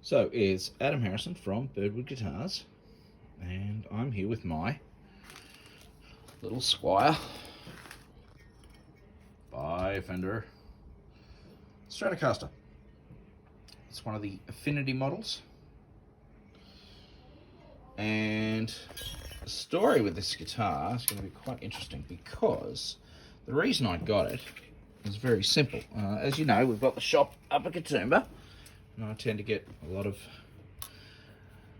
So it's Adam Harrison from Birdwood Guitars, and I'm here with my little Squier by Fender Stratocaster. It's one of the Affinity models, and the story with this guitar is going to be quite interesting because the reason I got it is very simple. As you know, we've got the shop up at Katoomba, and I tend to get a lot of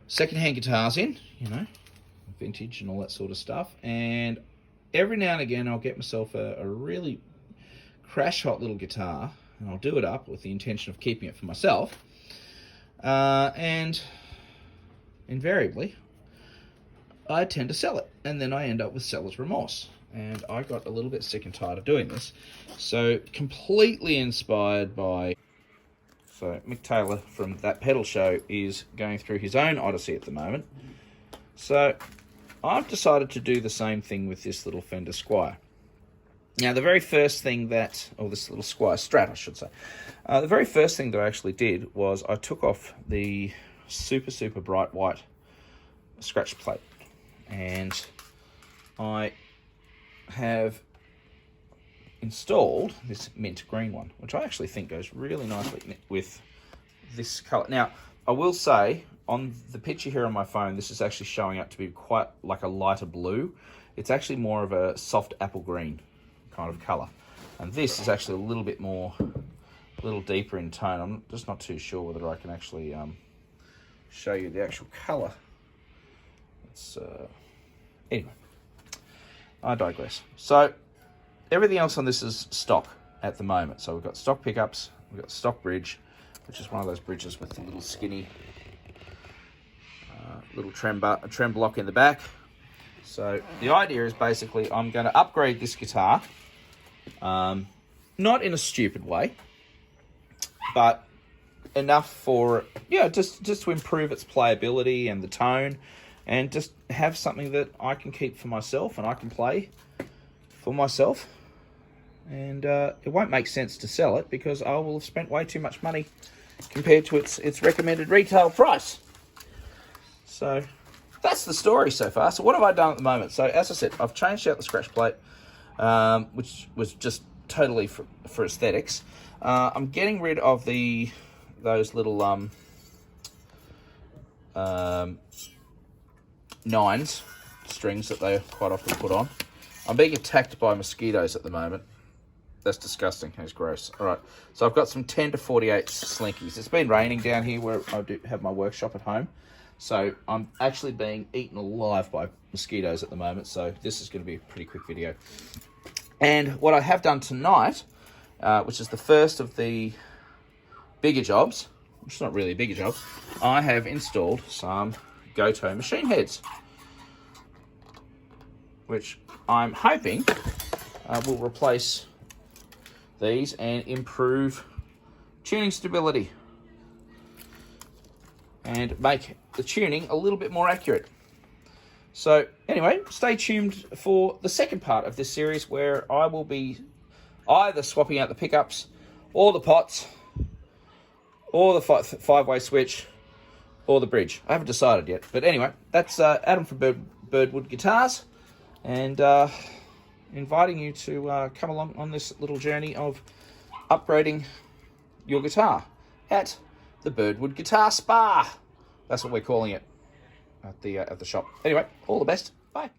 second-hand guitars in, you know, vintage and all that sort of stuff. And every now and again, I'll get myself a really crash-hot little guitar, and I'll do it up with the intention of keeping it for myself. And invariably, I tend to sell it, and then I end up with seller's remorse. And I got a little bit sick and tired of doing this. So, completely inspired by... So Mick Taylor from That Pedal Show is going through his own odyssey at the moment. So I've decided to do the same thing with this little Fender Squier. Now the very first thing that, or this little Squier Strat I should say, the very first thing that I actually did was I took off the super bright white scratch plate, and I have installed this mint green one, which I actually think goes really nicely with this colour. Now, I will say, on the picture here on my phone, this is actually showing up to be quite like a lighter blue. It's actually more of a soft apple green kind of colour. And this is actually a little bit more, a little deeper in tone. I'm just not too sure whether I can actually show you the actual colour. It's, anyway, I digress. So, everything else on this is stock at the moment. So we've got stock pickups, we've got stock bridge, which is one of those bridges with the little skinny little trem block in the back. So the idea is basically I'm going to upgrade this guitar, not in a stupid way, but enough for, yeah, just to improve its playability and the tone, and just have something that I can keep for myself and I can play for myself. And it won't make sense to sell it because I will have spent way too much money compared to its recommended retail price. So that's the story so far. So what have I done at the moment? So as I said, I've changed out the scratch plate, which was just totally for aesthetics. I'm getting rid of those little nines strings that they quite often put on. I'm being attacked by mosquitoes at the moment. That's disgusting. That's gross. All right. So I've got some 10 to 48 slinkies. It's been raining down here where I do have my workshop at home. So I'm actually being eaten alive by mosquitoes at the moment. So this is going to be a pretty quick video. And what I have done tonight, which is the first of the bigger jobs, which is not really a bigger job, I have installed some Goto machine heads, which I'm hoping will replace these and improve tuning stability and make the tuning a little bit more accurate. So anyway, stay tuned for the second part of this series where I will be either swapping out the pickups or the pots or the five-way switch or the bridge. I haven't decided yet, but anyway, that's Adam from Birdwood Guitars, and inviting you to come along on this little journey of upgrading your guitar at the Birdwood Guitar Spa. That's what we're calling it at the shop. Anyway, all the best. Bye.